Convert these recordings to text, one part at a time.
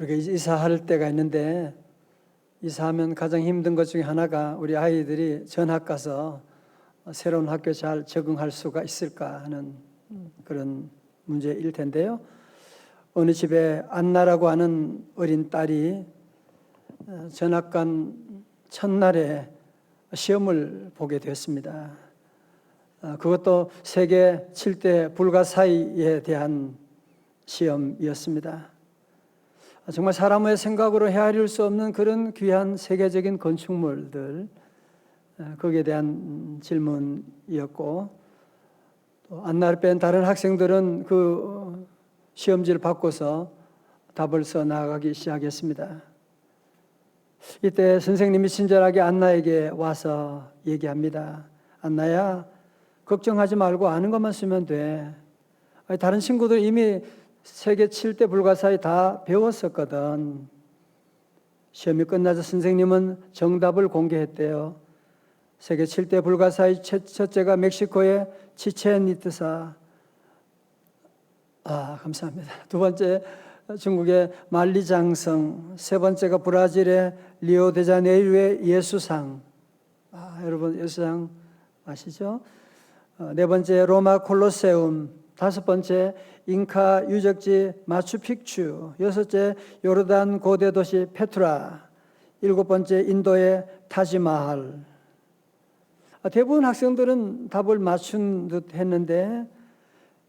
우리가 이사할 때가 있는데, 이사하면 가장 힘든 것 중에 하나가 우리 아이들이 전학 가서 새로운 학교 잘 적응할 수가 있을까 하는 그런 문제일 텐데요. 어느 집에 안나라고 하는 어린 딸이 전학 간 첫날에 시험을 보게 됐습니다. 그것도 세계 7대 불가사의에 대한 시험이었습니다. 정말 사람의 생각으로 헤아릴 수 없는 그런 귀한 세계적인 건축물들, 거기에 대한 질문이었고, 또 안나를 뺀 다른 학생들은 그 시험지를 바꿔서 답을 써 나가기 시작했습니다. 이때 선생님이 친절하게 안나에게 와서 얘기합니다. 안나야, 걱정하지 말고 아는 것만 쓰면 돼. 다른 친구들 이미 세계 7대 불가사의 다 배웠었거든. 시험이 끝나자 선생님은 정답을 공개했대요. 세계 7대 불가사의 첫째가 멕시코의 치첸 이트사. 감사합니다. 두 번째 중국의 만리장성, 세 번째가 브라질의 리오데자네이루의 예수상. 여러분 예수상 아시죠? 네 번째 로마 콜로세움, 다섯 번째 잉카 유적지 마추픽추, 여섯째 요르단 고대 도시 페트라, 일곱 번째 인도의 타지마할. 대부분 학생들은 답을 맞춘 듯 했는데,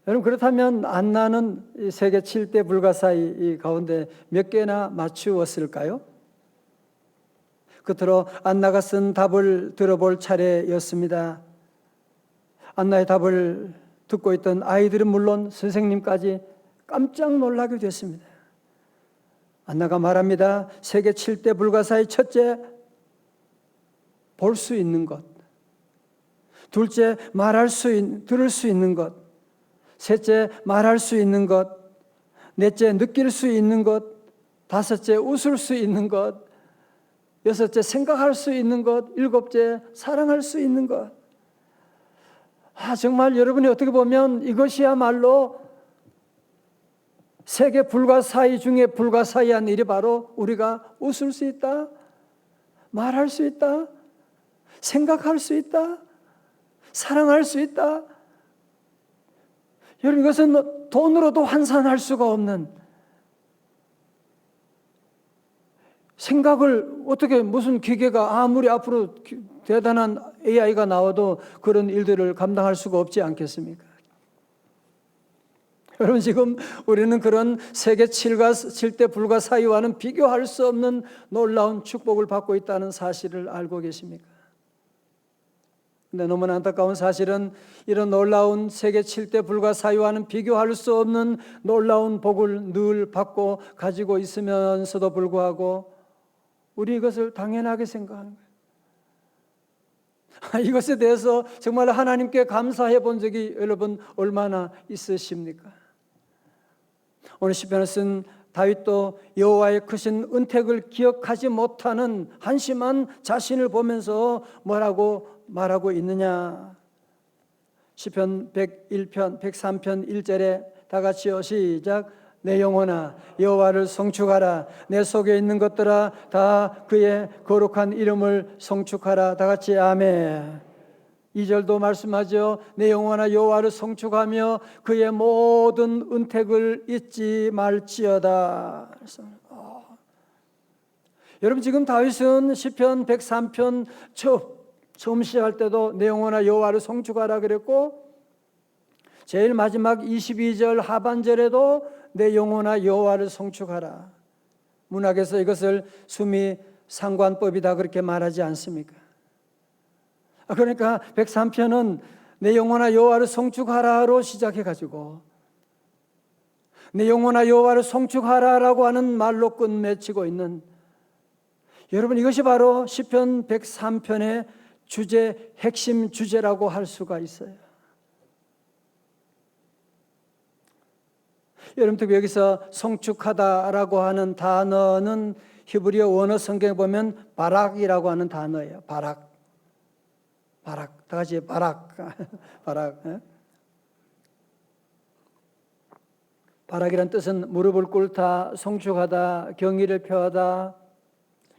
여러분 그렇다면 안나는 세계 7대 불가사의 가운데 몇 개나 맞추었을까요? 끝으로 안나가 쓴 답을 들어볼 차례였습니다. 안나의 답을 듣고 있던 아이들은 물론 선생님까지 깜짝 놀라게 됐습니다. 안나가 말합니다. 세계 7대 불가사의 첫째, 볼 수 있는 것. 둘째, 들을 수 있는 것. 셋째, 말할 수 있는 것. 넷째, 느낄 수 있는 것. 다섯째, 웃을 수 있는 것. 여섯째, 생각할 수 있는 것. 일곱째, 사랑할 수 있는 것. 정말 여러분이 어떻게 보면 이것이야말로 세계 불가사의 중에 불가사의한 일이 바로 우리가 웃을 수 있다, 말할 수 있다, 생각할 수 있다, 사랑할 수 있다. 여러분 이것은 돈으로도 환산할 수가 없는, 생각을 어떻게 무슨 기계가 아무리 앞으로 대단한 AI가 나와도 그런 일들을 감당할 수가 없지 않겠습니까? 여러분 지금 우리는 그런 세계 7대 불가사의와는 비교할 수 없는 놀라운 축복을 받고 있다는 사실을 알고 계십니까? 근데 너무나 안타까운 사실은 이런 놀라운 세계 7대 불가사의와는 비교할 수 없는 놀라운 복을 늘 받고 가지고 있으면서도 불구하고 우리 이것을 당연하게 생각하는 거예요. 이것에 대해서 정말 하나님께 감사해 본 적이 여러분 얼마나 있으십니까? 오늘 시편을 쓴 다윗도 여호와의 크신 은택을 기억하지 못하는 한심한 자신을 보면서 뭐라고 말하고 있느냐? 시편 101편 103편 1절에 다 같이요, 시작. 내 영혼아 여호와를 송축하라. 내 속에 있는 것들아 다 그의 거룩한 이름을 송축하라. 다 같이 아멘. 2절도 말씀하죠. 내 영혼아 여호와를 송축하며 그의 모든 은택을 잊지 말지어다. 여러분 지금 다윗은 시편 103편 처음 시작할 때도 내 영혼아 여호와를 송축하라 그랬고, 제일 마지막 22절 하반절에도 내 영혼아 여호와를 송축하라. 문학에서 이것을 수미 상관법이다 그렇게 말하지 않습니까? 그러니까 103편은 내 영혼아 여호와를 송축하라로 시작해가지고 내 영혼아 여호와를 송축하라라고 하는 말로 끝맺히고 있는, 여러분 이것이 바로 시편 103편의 핵심 주제라고 할 수가 있어요. 여러분 특히 여기서 송축하다라고 하는 단어는 히브리어 원어 성경에 보면 바락이라고 하는 단어예요. 바락. 다 같이 바락. 바락이란 뜻은 무릎을 꿇다, 송축하다, 경의를 표하다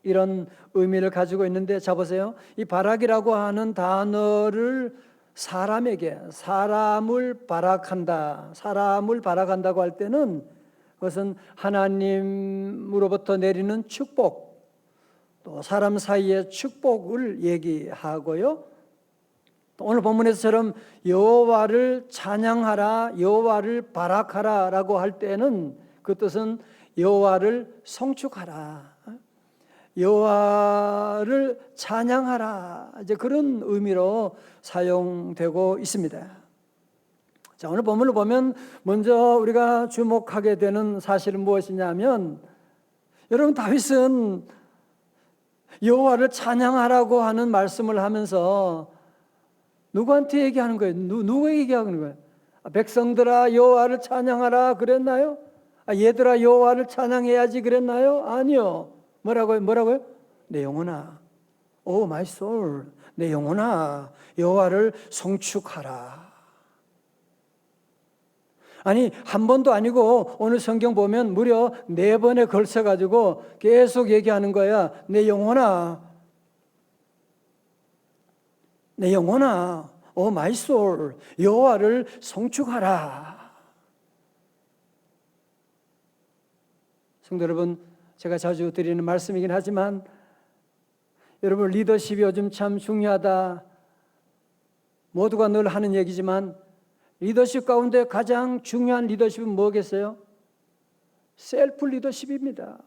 이런 의미를 가지고 있는데 자 보세요. 이 바락이라고 하는 단어를 사람을 바락한다고 할 때는 그것은 하나님으로부터 내리는 축복, 또 사람 사이의 축복을 얘기하고요. 또 오늘 본문에서처럼 여호와를 찬양하라, 여호와를 바락하라라고 할 때는 그 뜻은 여호와를 송축하라, 여호와를 찬양하라, 이제 그런 의미로 사용되고 있습니다. 자, 오늘 본문을 보면 먼저 우리가 주목하게 되는 사실은 무엇이냐면, 여러분 다윗은 여호와를 찬양하라고 하는 말씀을 하면서 누구한테 얘기하는 거예요? 누구에게 얘기하는 거예요? 백성들아 여호와를 찬양하라 그랬나요? 얘들아 여호와를 찬양해야지 그랬나요? 아니요. 뭐라고요? 내 영혼아, 오 마이 소울, 내 영혼아 여호와를 송축하라. 아니 한 번도 아니고 오늘 성경 보면 무려 4번에 걸쳐 가지고 계속 얘기하는 거야. 내 영혼아, 내 영혼아, 오 마이 소울, 여호와를 송축하라. 성도 여러분, 제가 자주 드리는 말씀이긴 하지만 여러분 리더십이 요즘 참 중요하다. 모두가 늘 하는 얘기지만 리더십 가운데 가장 중요한 리더십은 뭐겠어요? 셀프 리더십입니다.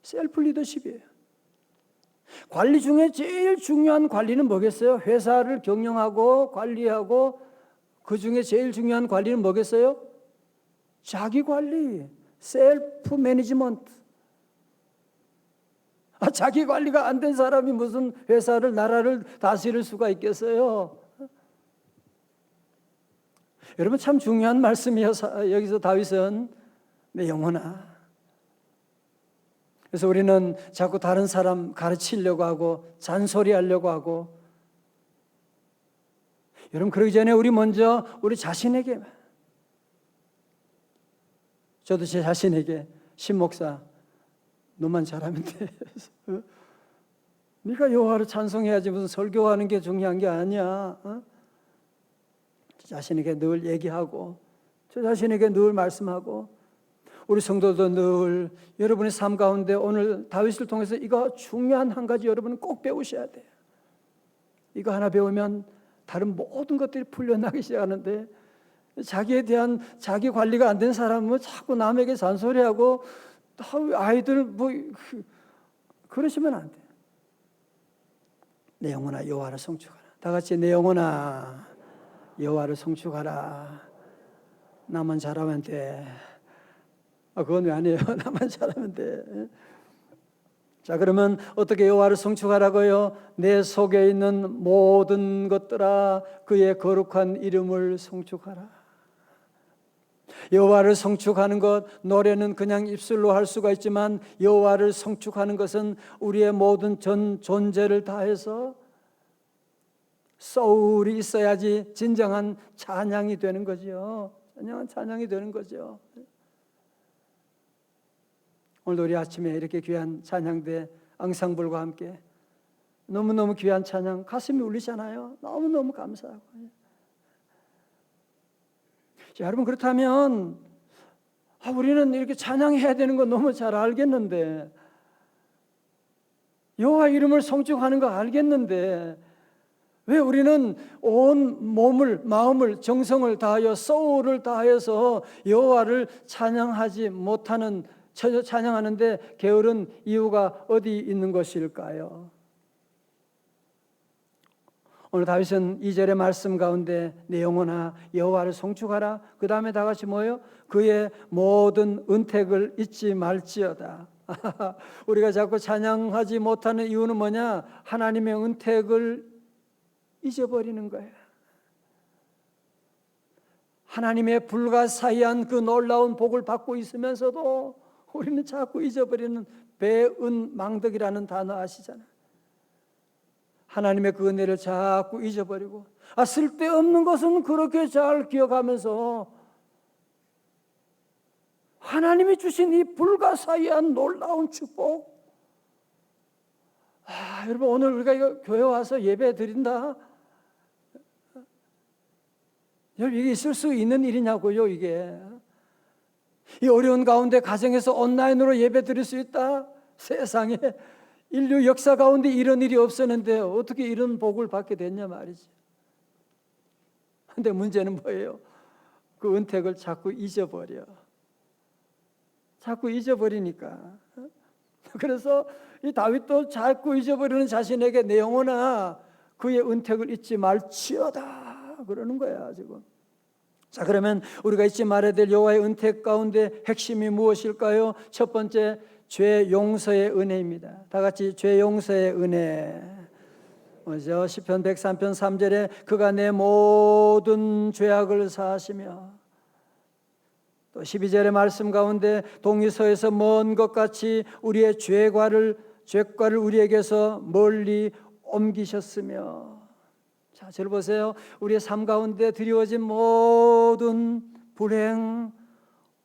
셀프 리더십이에요. 관리 중에 제일 중요한 관리는 뭐겠어요? 회사를 경영하고 관리하고 그 중에 제일 중요한 관리는 뭐겠어요? 자기 관리, 셀프 매니지먼트. 자기 관리가 안 된 사람이 무슨 회사를, 나라를 다스릴 수가 있겠어요? 여러분 참 중요한 말씀이에요. 여기서 다윗은 내 영혼아. 그래서 우리는 자꾸 다른 사람 가르치려고 하고 잔소리하려고 하고, 여러분 그러기 전에 우리 먼저 우리 자신에게, 저도 제 자신에게 신목사 너만 잘하면 돼. 네가 여호와를 찬송해야지 무슨 설교하는 게 중요한 게 아니야. 저 자신에게 늘 얘기하고 저 자신에게 늘 말씀하고, 우리 성도도 늘 여러분의 삶 가운데 오늘 다윗을 통해서 이거 중요한 한 가지 여러분은 꼭 배우셔야 돼요. 이거 하나 배우면 다른 모든 것들이 풀려나기 시작하는데, 자기에 대한 자기 관리가 안 된 사람은 자꾸 남에게 잔소리하고 아이들 뭐 그러시면 안 돼요. 내 영혼아 여호와를 송축하라. 다 같이 내 영혼아 여호와를 송축하라. 나만 잘하면 돼. 그건 왜 아니에요? 나만 잘하면 돼. 자, 그러면 어떻게 여호와를 송축하라고요? 내 속에 있는 모든 것들아 그의 거룩한 이름을 송축하라. 여호와를 송축하는 것, 노래는 그냥 입술로 할 수가 있지만 여호와를 송축하는 것은 우리의 모든 전 존재를 다해서 소울이 있어야지 진정한 찬양이 되는 거죠. 진정한 찬양이 되는 거죠. 오늘도 우리 아침에 이렇게 귀한 찬양대 앙상블과 함께 너무너무 귀한 찬양, 가슴이 울리잖아요. 너무너무 감사하고. 자, 여러분 그렇다면 우리는 이렇게 찬양해야 되는 거 너무 잘 알겠는데, 여호와 이름을 송축하는 거 알겠는데, 왜 우리는 온 몸을, 마음을, 정성을 다하여 소울을 다해서 여호와를 찬양하지 못하는, 찬양하는데 게으른 이유가 어디 있는 것일까요? 오늘 다윗은 2절의 말씀 가운데 내 영혼아 여호와를 송축하라. 그 다음에 다 같이 뭐예요? 그의 모든 은택을 잊지 말지어다. 우리가 자꾸 찬양하지 못하는 이유는 뭐냐? 하나님의 은택을 잊어버리는 거예요. 하나님의 불가사의한 그 놀라운 복을 받고 있으면서도 우리는 자꾸 잊어버리는 배은망덕이라는 단어 아시잖아요. 하나님의 그 은혜를 자꾸 잊어버리고, 쓸데없는 것은 그렇게 잘 기억하면서 하나님이 주신 이 불가사의한 놀라운 축복. 여러분, 오늘 우리가 이거 교회 와서 예배 드린다. 여러분, 이게 있을 수 있는 일이냐고요, 이게. 이 어려운 가운데 가정에서 온라인으로 예배 드릴 수 있다. 세상에 인류 역사 가운데 이런 일이 없었는데 어떻게 이런 복을 받게 됐냐 말이지. 근데 문제는 뭐예요? 그 은택을 자꾸 잊어버려. 자꾸 잊어버리니까. 그래서 이 다윗도 자꾸 잊어버리는 자신에게 내 영혼아 그의 은택을 잊지 말지어다 그러는 거야 지금. 자, 그러면 우리가 잊지 말아야 될 여호와의 은택 가운데 핵심이 무엇일까요? 첫 번째, 죄 용서의 은혜입니다. 다 같이 죄 용서의 은혜. 먼저 시편 103편 3절에 그가 내 모든 죄악을 사하시며, 또 12절의 말씀 가운데 동이서에서 먼 것 같이 우리의 죄과를 우리에게서 멀리 옮기셨으며. 자, 저를 보세요. 우리의 삶 가운데 드리워진 모든 불행,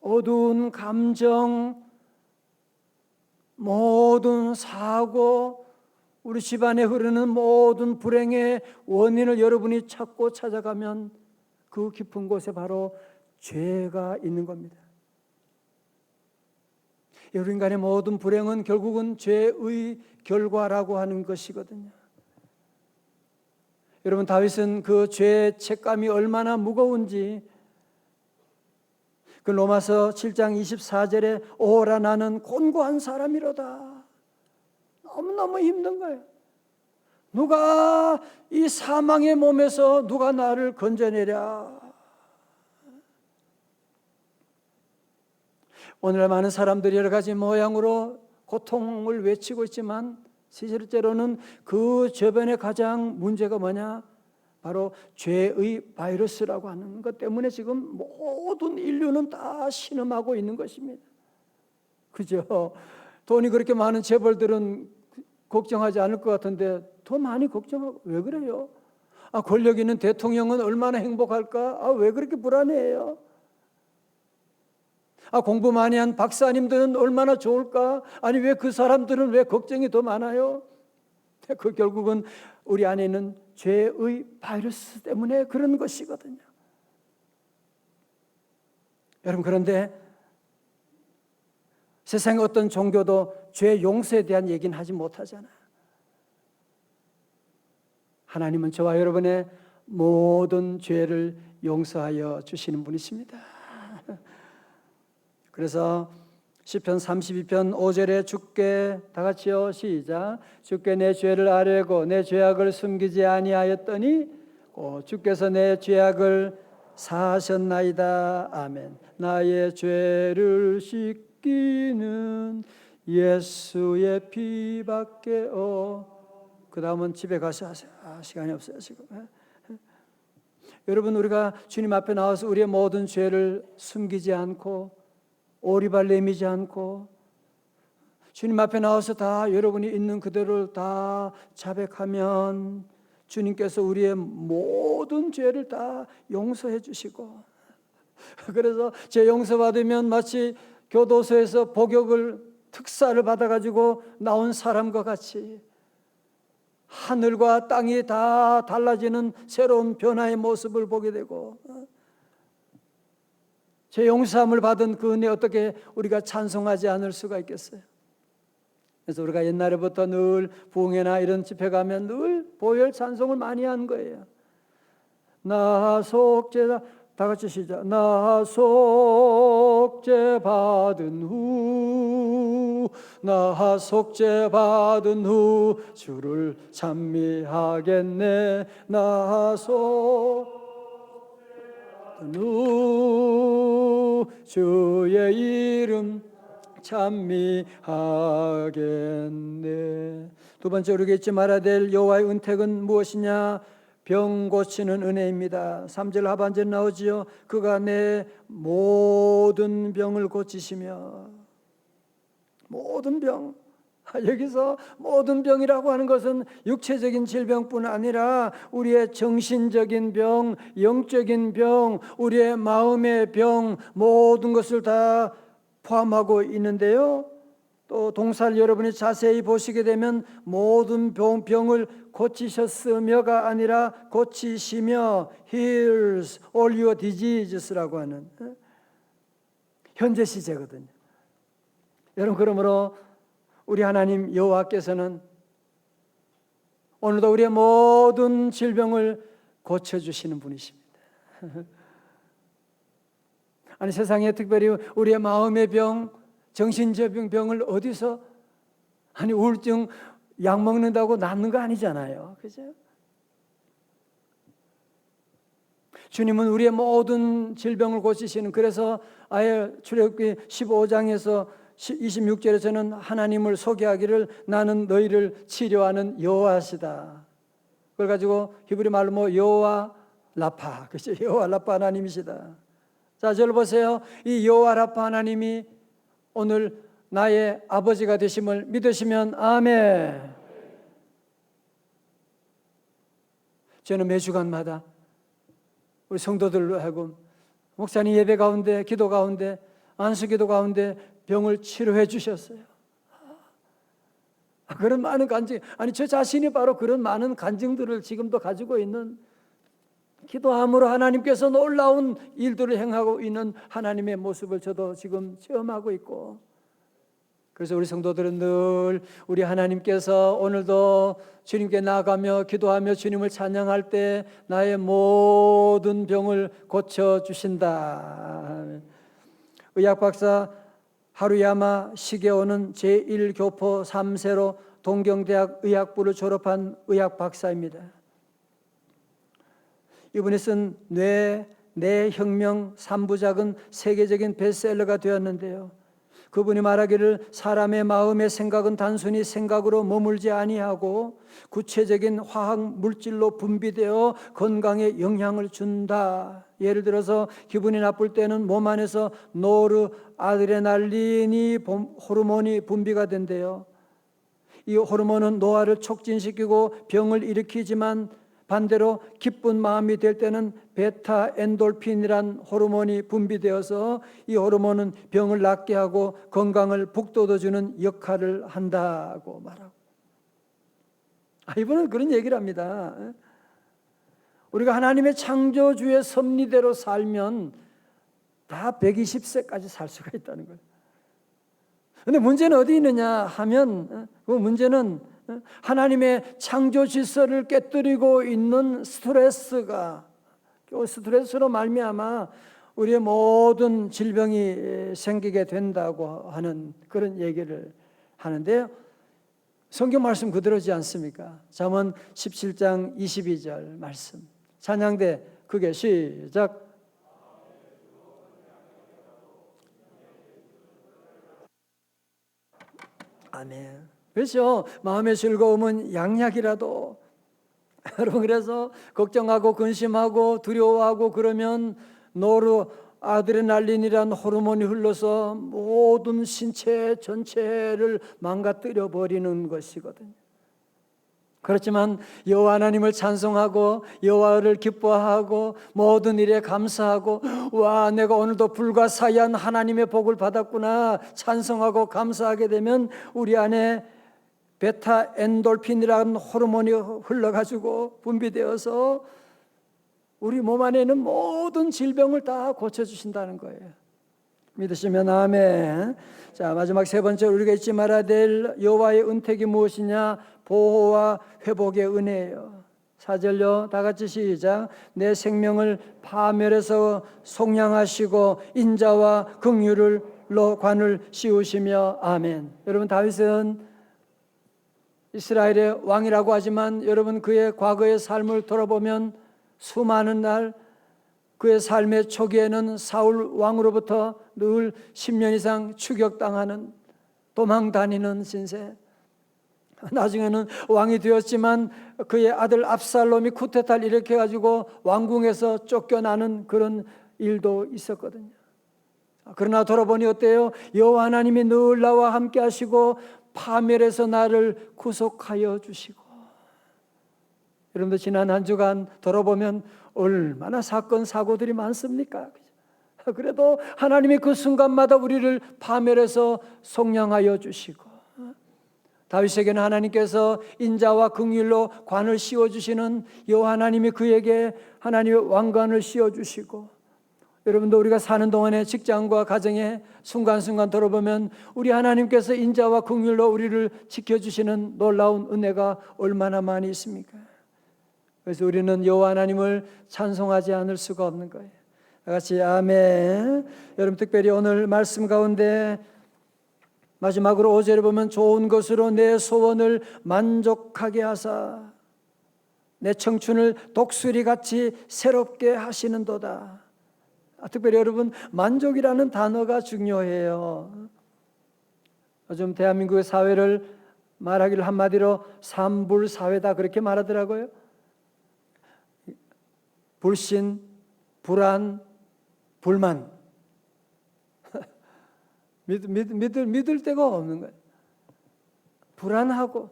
어두운 감정, 모든 사고, 우리 집안에 흐르는 모든 불행의 원인을 여러분이 찾고 찾아가면 그 깊은 곳에 바로 죄가 있는 겁니다. 여러분, 인간의 모든 불행은 결국은 죄의 결과라고 하는 것이거든요. 여러분, 다윗은 그 죄의 책감이 얼마나 무거운지 그 로마서 7장 24절에 오라 나는 곤고한 사람이로다. 너무너무 힘든 거예요. 누가 이 사망의 몸에서 누가 나를 건져내랴. 오늘날 많은 사람들이 여러 가지 모양으로 고통을 외치고 있지만 실제로는 그 저변에 가장 문제가 뭐냐? 바로 죄의 바이러스라고 하는 것 때문에 지금 모든 인류는 다 신음하고 있는 것입니다. 그죠? 돈이 그렇게 많은 재벌들은 걱정하지 않을 것 같은데 더 많이 걱정하고 왜 그래요? 권력 있는 대통령은 얼마나 행복할까? 왜 그렇게 불안해해요? 공부 많이 한 박사님들은 얼마나 좋을까? 아니 왜 그 사람들은 왜 걱정이 더 많아요? 그 결국은 우리 안에 있는 죄의 바이러스 때문에 그런 것이거든요. 여러분, 그런데 세상의 어떤 종교도 죄 용서에 대한 얘기는 하지 못하잖아요. 하나님은 저와 여러분의 모든 죄를 용서하여 주시는 분이십니다. 그래서 시편 32편 5절에 주께, 다 같이요, 시작. 주께 내 죄를 아뢰고 내 죄악을 숨기지 아니하였더니 주께서 내 죄악을 사하셨나이다. 아멘. 나의 죄를 씻기는 예수의 피밖에 그 다음은 집에 가서 하세요. 시간이 없어요 지금. 여러분, 우리가 주님 앞에 나와서 우리의 모든 죄를 숨기지 않고 오리발 내미지 않고 주님 앞에 나와서 다 여러분이 있는 그대로 다 자백하면 주님께서 우리의 모든 죄를 다 용서해 주시고, 그래서 죄 용서받으면 마치 교도소에서 복역을 특사를 받아가지고 나온 사람과 같이 하늘과 땅이 다 달라지는 새로운 변화의 모습을 보게 되고, 죄 용서함을 받은 그 은혜 어떻게 우리가 찬송하지 않을 수가 있겠어요? 그래서 우리가 옛날부터 늘 부흥회나 이런 집회 가면 늘 보혈 찬송을 많이 한 거예요. 나 속죄다, 다 같이 시작. 나 속죄 받은 후, 나 속죄 받은 후 주를 찬미하겠네. 나 속죄 받은 후 주의 이름 찬미하겠네. 두 번째, 우리가 잊지 말아야 될 여호와의 은택은 무엇이냐? 병 고치는 은혜입니다. 3절 하반절 나오지요. 그가 내 모든 병을 고치시며. 모든 병. 여기서 모든 병이라고 하는 것은 육체적인 질병뿐 아니라 우리의 정신적인 병, 영적인 병, 우리의 마음의 병, 모든 것을 다 포함하고 있는데요. 또 동사를 여러분이 자세히 보시게 되면 모든 병을 고치셨으며가 아니라 고치시며 heals all your diseases라고 하는 현재 시제거든요. 여러분, 그러므로 우리 하나님 여호와께서는 오늘도 우리의 모든 질병을 고쳐주시는 분이십니다. 아니, 세상에 특별히 우리의 마음의 병, 정신적인 병을 어디서, 아니 우울증 약 먹는다고 낫는 거 아니잖아요. 그죠? 주님은 우리의 모든 질병을 고치시는, 그래서 아예 출애굽기 15장에서 26절에서는 하나님을 소개하기를 나는 너희를 치료하는 여호와시다. 그걸 가지고 히브리 말로 뭐 여호와 라파, 그죠? 여호와 라파 하나님이시다. 자, 저를 보세요. 이 여호와 라파 하나님이 오늘 나의 아버지가 되심을 믿으시면 아멘. 저는 매주간마다 우리 성도들로 하여금 목사님 예배 가운데, 기도 가운데, 안수기도 가운데 병을 치료해 주셨어요. 그런 많은 간증, 아니 저 자신이 바로 그런 많은 간증들을 지금도 가지고 있는, 기도함으로 하나님께서 놀라운 일들을 행하고 있는 하나님의 모습을 저도 지금 체험하고 있고, 그래서 우리 성도들은 늘 우리 하나님께서 오늘도 주님께 나아가며 기도하며 주님을 찬양할 때 나의 모든 병을 고쳐주신다. 의학박사 하루야마 시게오는 제1교포 3세로 동경대학 의학부를 졸업한 의학박사입니다. 이분이 쓴 뇌혁명 3부작은 세계적인 베스트셀러가 되었는데요. 그분이 말하기를 사람의 마음의 생각은 단순히 생각으로 머물지 아니하고 구체적인 화학 물질로 분비되어 건강에 영향을 준다. 예를 들어서 기분이 나쁠 때는 몸 안에서 노르아드레날린이 호르몬이 분비가 된대요. 이 호르몬은 노화를 촉진시키고 병을 일으키지만 반대로 기쁜 마음이 될 때는 베타 엔돌핀이란 호르몬이 분비되어서 이 호르몬은 병을 낫게 하고 건강을 북돋워주는 역할을 한다고 말하고, 이분은 그런 얘기를 합니다. 우리가 하나님의 창조주의 섭리대로 살면 다 120세까지 살 수가 있다는 거예요. 그런데 문제는 어디 있느냐 하면, 그 문제는 하나님의 창조 질서를 깨뜨리고 있는 스트레스가, 스트레스로 말미암아 우리의 모든 질병이 생기게 된다고 하는 그런 얘기를 하는데요. 성경 말씀 그대로지 않습니까? 잠언 17장 22절 말씀. 찬양대 그게 시작. 아멘. 그렇죠. 마음의 즐거움은 양약이라도. 여러분, 그래서 걱정하고 근심하고 두려워하고 그러면 노르아드레날린이라는 호르몬이 흘러서 모든 신체 전체를 망가뜨려 버리는 것이거든요. 그렇지만 여호와 하나님을 찬송하고 여호와를 기뻐하고 모든 일에 감사하고, 와, 내가 오늘도 불가사의한 하나님의 복을 받았구나 찬송하고 감사하게 되면 우리 안에 베타 엔돌핀이라는 호르몬이 흘러가지고 분비되어서 우리 몸 안에 있는 모든 질병을 다 고쳐주신다는 거예요. 믿으시면 아멘. 자, 마지막 세 번째, 우리가 잊지 말아야 될 여호와의 은택이 무엇이냐? 보호와 회복의 은혜예요. 4절요, 다 같이 시작. 내 생명을 파멸해서 속량하시고 인자와 긍휼을로 관을 씌우시며 아멘. 여러분, 다윗은 이스라엘의 왕이라고 하지만 여러분, 그의 과거의 삶을 돌아보면 수많은 날 그의 삶의 초기에는 사울 왕으로부터 늘 10년 이상 추격당하는, 도망 다니는 신세, 나중에는 왕이 되었지만 그의 아들 압살롬이 쿠데타를 일으켜가지고 왕궁에서 쫓겨나는 그런 일도 있었거든요. 그러나 돌아보니 어때요? 여호와 하나님이 늘 나와 함께 하시고 파멸에서 나를 구속하여 주시고. 여러분들 지난 한 주간 돌아보면 얼마나 사건 사고들이 많습니까? 그래도 하나님이 그 순간마다 우리를 파멸해서 속량하여 주시고, 다윗에게는 하나님께서 인자와 긍휼로 관을 씌워주시는 여호와 하나님이 그에게 하나님의 왕관을 씌워주시고, 여러분도 우리가 사는 동안에 직장과 가정에 순간순간 돌아보면 우리 하나님께서 인자와 긍휼로 우리를 지켜주시는 놀라운 은혜가 얼마나 많이 있습니까? 그래서 우리는 여호와 하나님을 찬송하지 않을 수가 없는 거예요. 다 같이 아멘. 여러분, 특별히 오늘 말씀 가운데 마지막으로 5절에 보면 좋은 것으로 내 소원을 만족하게 하사 내 청춘을 독수리같이 새롭게 하시는도다. 특별히 여러분, 만족이라는 단어가 중요해요. 요즘 대한민국의 사회를 말하기를 한마디로 삼불사회다 그렇게 말하더라고요. 불신, 불안, 불만. 믿을 데가 없는 거예요. 불안하고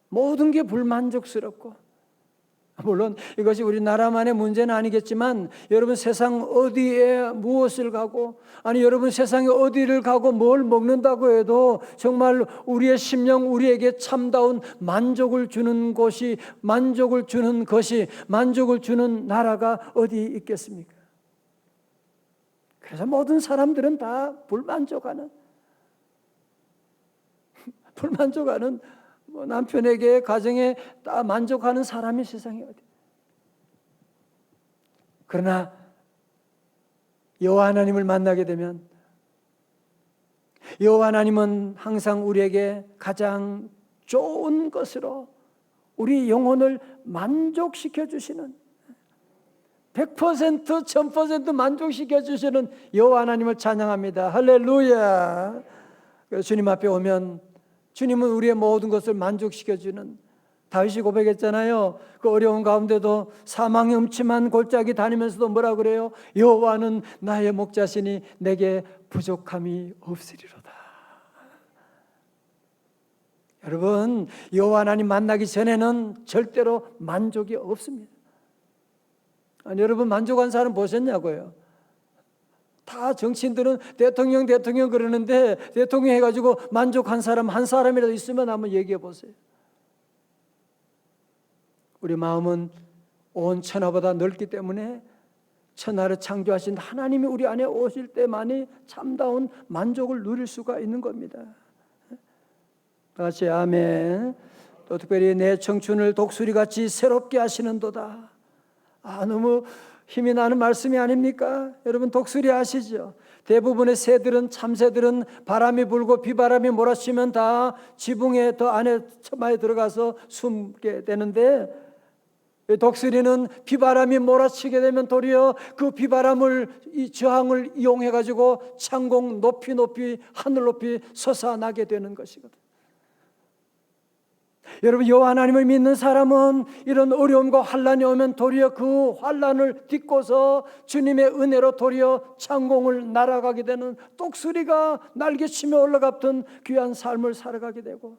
모든 게 불만족스럽고, 물론 이것이 우리나라만의 문제는 아니겠지만 여러분, 세상 어디에 무엇을 가고, 아니 여러분 세상에 어디를 가고 뭘 먹는다고 해도 정말 우리의 심령, 우리에게 참다운 만족을 주는 곳이, 만족을 주는 것이, 만족을 주는 나라가 어디 있겠습니까? 그래서 모든 사람들은 다 불만족하는 남편에게, 가정에 다 만족하는 사람이 세상에 어디. 그러나 여호와 하나님을 만나게 되면 여호와 하나님은 항상 우리에게 가장 좋은 것으로 우리 영혼을 만족시켜 주시는, 100% 1000% 만족시켜 주시는 여호와 하나님을 찬양합니다. 할렐루야. 주님 앞에 오면 주님은 우리의 모든 것을 만족시켜 주는, 다윗이 고백했잖아요. 그 어려운 가운데도 사망의 음침한 골짜기 다니면서도 뭐라 그래요? 여호와는 나의 목자시니 내게 부족함이 없으리로다. 여러분, 여호와 하나님 만나기 전에는 절대로 만족이 없습니다. 아니, 여러분 만족한 사람 보셨냐고요? 다 정치인들은 대통령 그러는데 대통령 해가지고 만족한 사람 한 사람이라도 있으면 한번 얘기해 보세요. 우리 마음은 온 천하보다 넓기 때문에 천하를 창조하신 하나님이 우리 안에 오실 때만이 참다운 만족을 누릴 수가 있는 겁니다. 다시 아멘. 또 특별히 내 청춘을 독수리같이 새롭게 하시는도다. 너무 힘이 나는 말씀이 아닙니까? 여러분, 독수리 아시죠? 대부분의 새들은, 참새들은 바람이 불고 비바람이 몰아치면 다 지붕에 더 안에 처마에 들어가서 숨게 되는데, 독수리는 비바람이 몰아치게 되면 도리어 그 비바람을, 이 저항을 이용해 가지고 창공 높이 하늘 높이 솟아나게 되는 것이거든요. 여러분, 여호와 하나님을 믿는 사람은 이런 어려움과 환난이 오면 도리어 그 환난을 딛고서 주님의 은혜로 도리어 창공을 날아가게 되는, 독수리가 날개치며 올라갔던 귀한 삶을 살아가게 되고,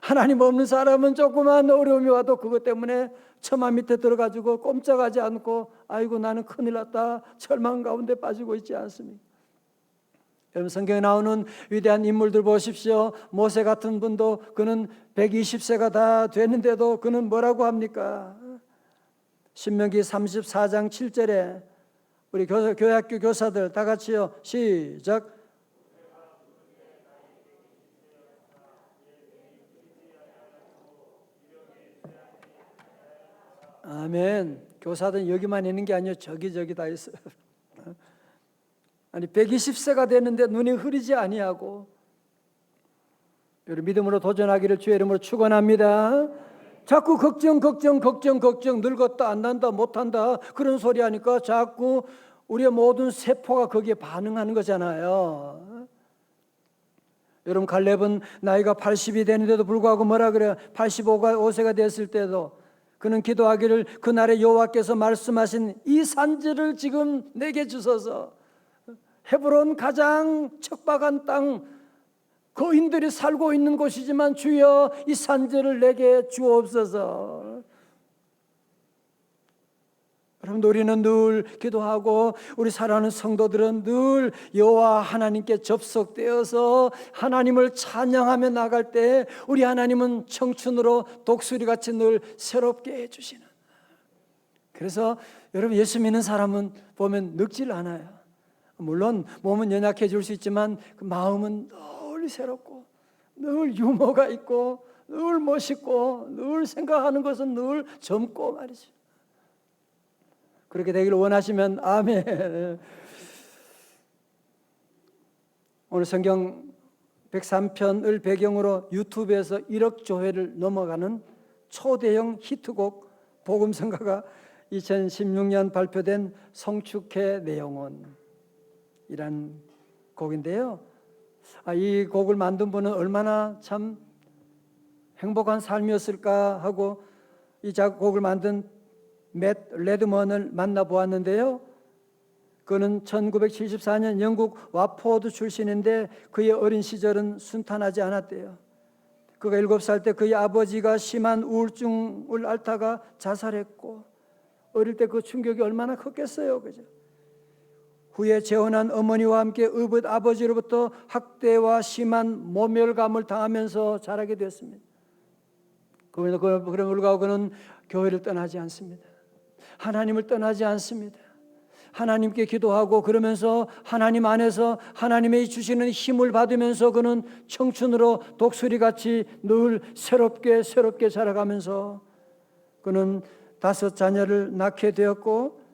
하나님 없는 사람은 조그만 어려움이 와도 그것 때문에 처마 밑에 들어가지고 꼼짝하지 않고 아이고 나는 큰일 났다, 절망 가운데 빠지고 있지 않습니까? 여러분, 성경에 나오는 위대한 인물들 보십시오. 모세 같은 분도 그는 120세가 다 됐는데도 그는 뭐라고 합니까? 신명기 34장 7절에 우리 교회학교 교사들 다 같이요, 시작. 아멘. 교사들은 여기만 있는 게 아니에요. 저기 다 있어요. 아니, 120세가 됐는데 눈이 흐리지 아니하고, 여러분 믿음으로 도전하기를 주의 이름으로 축원합니다. 자꾸 걱정 늙었다 안 난다 못한다 그런 소리 하니까 자꾸 우리의 모든 세포가 거기에 반응하는 거잖아요. 여러분, 갈렙은 나이가 80이 되는데도 불구하고 뭐라 그래요? 85세가 됐을 때도 그는 기도하기를 그날에 여호와께서 말씀하신 이 산지를 지금 내게 주소서. 헤브론 가장 척박한 땅, 거인들이 살고 있는 곳이지만 주여 이 산지를 내게 주옵소서. 여러분, 우리는 늘 기도하고 우리 사랑하는 성도들은 늘 여호와 하나님께 접속되어서 하나님을 찬양하며 나갈 때 우리 하나님은 청춘으로 독수리같이 늘 새롭게 해주시는, 그래서 여러분, 예수 믿는 사람은 보면 늙질 않아요. 물론 몸은 연약해질 수 있지만 그 마음은 늘 새롭고 늘 유머가 있고 늘 멋있고 늘 생각하는 것은 늘 젊고 말이죠. 그렇게 되기를 원하시면 아멘. 오늘 성경 103편을 배경으로 유튜브에서 1억 조회를 넘어가는 초대형 히트곡 복음성가가 2016년 발표된 성축해 내 영혼이란 곡인데요. 이 곡을 만든 분은 얼마나 참 행복한 삶이었을까 하고 이 곡을 만든 맷 레드먼을 만나보았는데요. 그는 1974년 영국 와포드 출신인데 그의 어린 시절은 순탄하지 않았대요. 그가 7살 때 그의 아버지가 심한 우울증을 앓다가 자살했고, 어릴 때 그 충격이 얼마나 컸겠어요, 그죠? 후에 재혼한 어머니와 함께 아버지로부터 학대와 심한 모멸감을 당하면서 자라게 되었습니다. 그럼에도 불구하고 그는 교회를 떠나지 않습니다. 하나님을 떠나지 않습니다. 하나님께 기도하고 그러면서 하나님 안에서 하나님의 주시는 힘을 받으면서 그는 청춘으로 독수리같이 늘 새롭게 자라가면서 그는 5 자녀를 낳게 되었고,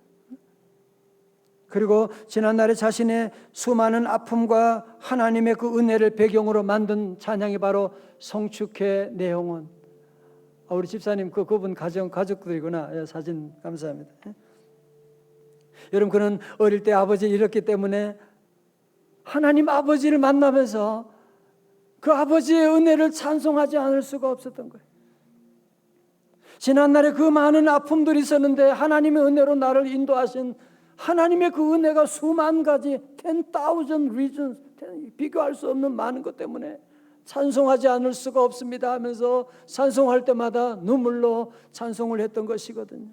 그리고 지난날에 자신의 수많은 아픔과 하나님의 그 은혜를 배경으로 만든 찬양이 바로 성축해 내 영혼. 우리 집사님 그분 가족들이구나. 사진 감사합니다. 여러분, 그는 어릴 때 아버지를 잃었기 때문에 하나님 아버지를 만나면서 그 아버지의 은혜를 찬송하지 않을 수가 없었던 거예요. 지난날에 그 많은 아픔들이 있었는데 하나님의 은혜로 나를 인도하신 하나님의 그 은혜가 수만 가지 10,000 reasons, 비교할 수 없는 많은 것 때문에 찬송하지 않을 수가 없습니다 하면서 찬송할 때마다 눈물로 찬송을 했던 것이거든요.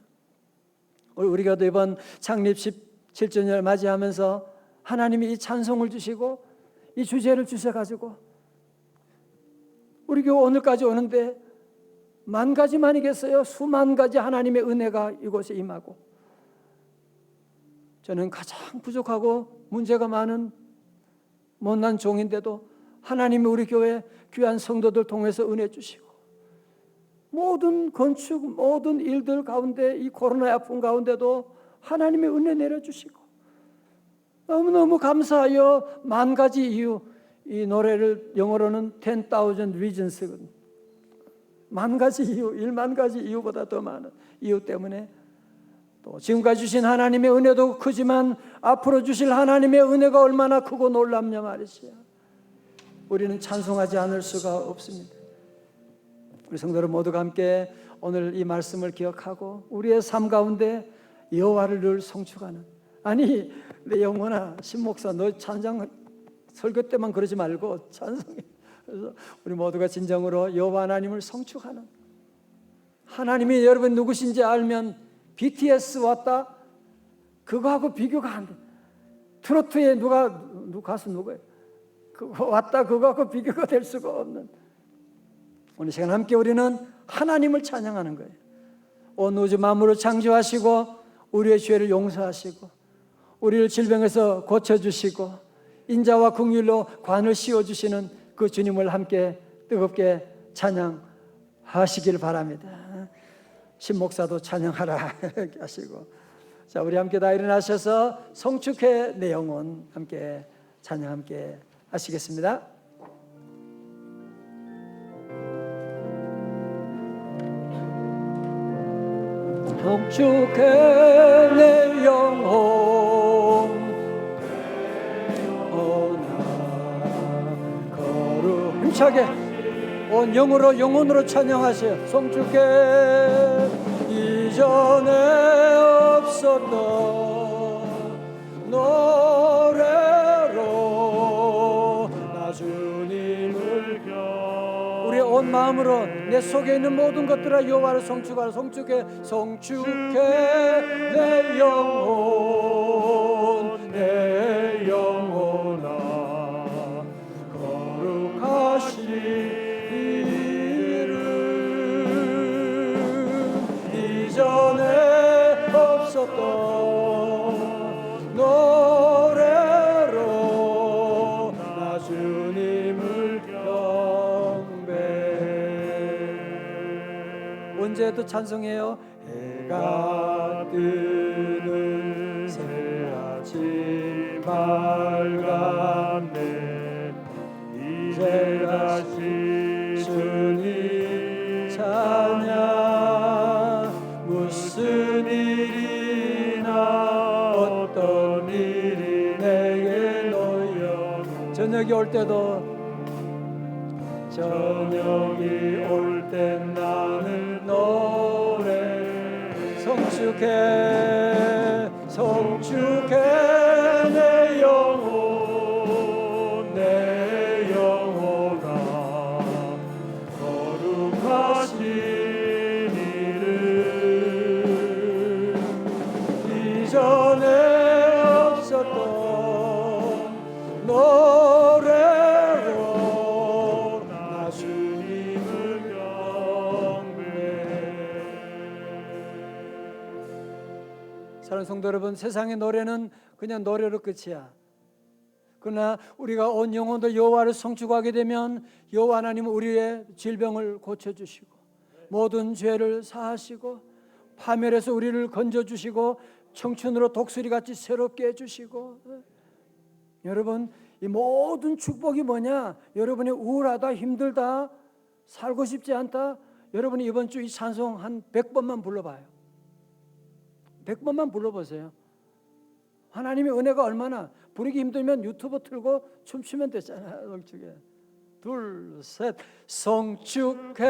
우리가 이번 창립 17주년을 맞이하면서 하나님이 이 찬송을 주시고 이 주제를 주셔가지고 우리 교회 오늘까지 오는데 10,000가지만이겠어요? 수만 가지 하나님의 은혜가 이곳에 임하고, 저는 가장 부족하고 문제가 많은 못난 종인데도 하나님이 우리 교회 귀한 성도들 통해서 은혜 주시고, 모든 건축, 모든 일들 가운데 이 코로나의 아픔 가운데도 하나님의 은혜 내려주시고, 너무너무 감사하여 10,000가지 이유, 이 노래를 영어로는 10,000 reasons거든요. 10,000가지 이유, 10,000가지 이유보다 더 많은 이유 때문에, 또 지금까지 주신 하나님의 은혜도 크지만 앞으로 주실 하나님의 은혜가 얼마나 크고 놀랍냐 말이지요. 우리는 찬송하지 않을 수가 없습니다. 우리 성도들 모두가 함께 오늘 이 말씀을 기억하고 우리의 삶 가운데 여호와를 늘 성축하는, 아니 내 영혼아, 신목사 너 찬양 설교 때만 그러지 말고 찬송해. 그래서 우리 모두가 진정으로 여호와 하나님을 성축하는, 하나님이 여러분 누구신지 알면 BTS 왔다 그거하고 비교가 안 돼. 트로트에 누구 가수 누구예요? 그거 왔다 그거하고 비교가 될 수가 없는, 오늘 시간 함께 우리는 하나님을 찬양하는 거예요. 온 우주 만물을 창조하시고 우리의 죄를 용서하시고 우리를 질병에서 고쳐주시고 인자와 긍휼로 관을 씌워주시는 그 주님을 함께 뜨겁게 찬양하시길 바랍니다. 신목사도 찬양하라 이렇게 하시고, 자, 우리 함께 다 일어나셔서 성축해 내 영혼 함께 찬양 함께 하시겠습니다. 성축해 내 영혼 거룩 힘차게 온 영혼으로 찬양하세요. 성축해 이전에 없었던 노래로 나 주님을 우리 온 마음으로 내 속에 있는 모든 것들아 여호와를 송축하라. 송축해 내 영혼 내 영혼아 거룩하신 이름 이전에 없었던 노래로 나 주님을 경배해. 언제도 찬송해요. 해가 뜨는 새 아침 밝았네. 이제 다시 주님 찬양. 무슨 일이나 어떤 일이 내게 놓여. 저녁이 올 때도 저녁이 올 땐 나는 노래 송축해 내 영혼 내 영혼아 거룩하신 이름 이전에 없었던 노래로 나 주님을 경배해. 사랑하는 성도 여러분, 세상의 노래는 그냥 노래로 끝이야. 그러나 우리가 온 영혼도 여호와를 송축하게 되면 여호와 하나님은 우리의 질병을 고쳐주시고 모든 죄를 사하시고 파멸에서 우리를 건져주시고 청춘으로 독수리같이 새롭게 해주시고. 여러분, 이 모든 축복이 뭐냐? 여러분이 우울하다, 힘들다, 살고 싶지 않다, 여러분이 이번 주 이 찬송 한 100번만 불러봐요. 100번만 불러보세요. 하나님의 은혜가 얼마나. 부르기 힘들면 유튜브 틀고 춤추면 되잖아요. 송축해 둘, 셋. 송축해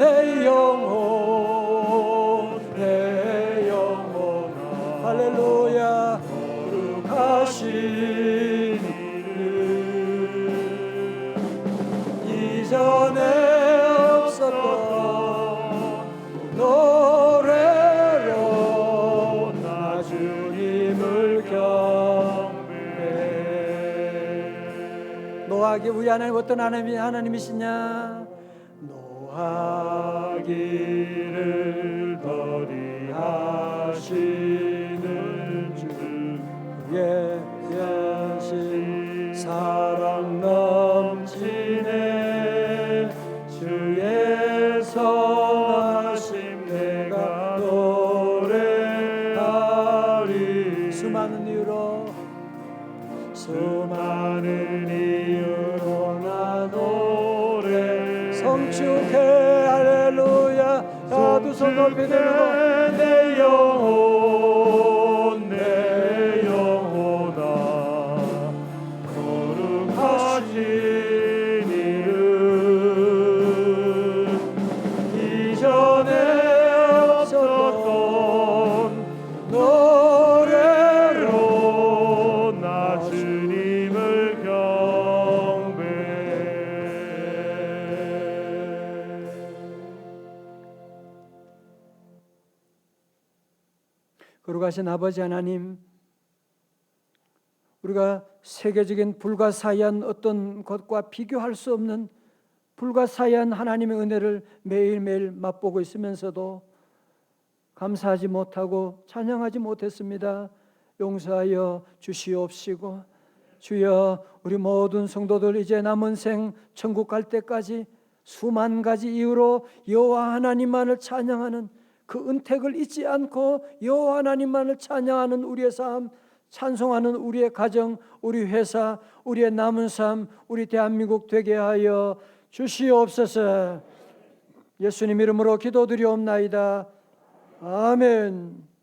내 영혼 내 영혼아 할렐루야 거룩하신 이름 이전에 없었던 노래로 나 주님을 경배해. 노하기 우리 하나님 어떤 하나님이시냐? 노하기를 더디하시는 주 그의 연신 사랑 넘치네. 주의 선하심 내가 노래하리. 수많은 이유로 나 노래 송축해 할렐루야. 다 두 손 높이 들고 내 영혼 내 영혼아 거룩하신 이름 이전에 없었던 노래로 나 주님을 경배해. 거룩하신 아버지 하나님, 우리가 세계적인 불가사의한 어떤 것과 비교할 수 없는 불가사의한 하나님의 은혜를 매일매일 맛보고 있으면서도 감사하지 못하고 찬양하지 못했습니다. 용서하여 주시옵시고 주여, 우리 모든 성도들 이제 남은 생 천국 갈 때까지 수만 가지 이유로 여호와 하나님만을 찬양하는 그 은택을 잊지 않고 여호와 하나님만을 찬양하는 우리의 삶, 찬송하는 우리의 가정, 우리 회사, 우리의 남은 삶, 우리 대한민국 되게 하여 주시옵소서. 예수님 이름으로 기도드리옵나이다. 아멘.